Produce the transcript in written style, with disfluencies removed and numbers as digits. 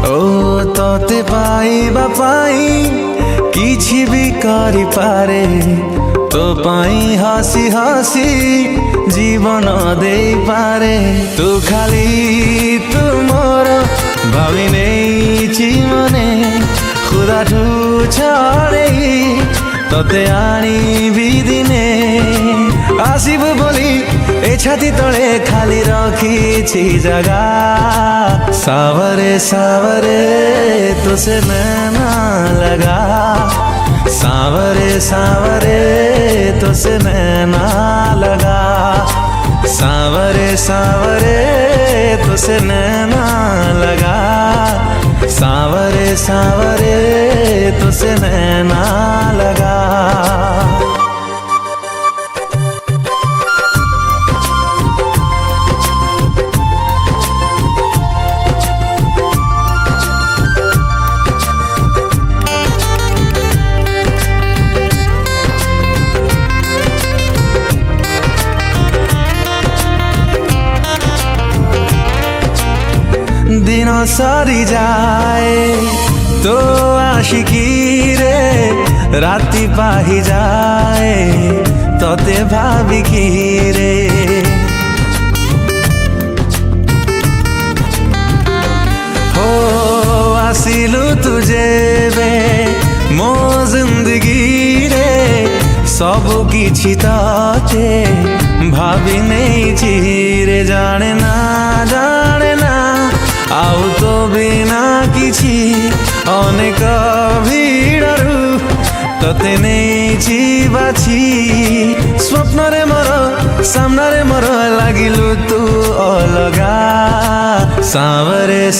ओ तोते पाइबा पाई किछि भी करि पारे तो पाई हसी हसी जीवन दे पारे तू खाली तू मोर भावी नहीं मने खुदा ठू छड़े तोते आनी भी दिने आसिबु बोली ए छाती तले खाली रखी जगह सावरे सावरे तुसे नैना लगा सावरे सावरे तुसे नैना लगा सावरे सावरे तुसे नैना लगा सावरे सावरे तुसे नैना लगा। दिन सरी जाए तो आशिकी रे राति पाही जाए तोते भाभी की रे हो आसिलु तुझे बे मो जिंदगी रे सब किछि तोते भाभी नहीं चिरे जाने ना आउ तो बिना किछि अनेक भिड़रू तोते नहीं बाछी स्वप्न रे मोर सामना रे मोर लागिलु तू अलगा सावरे।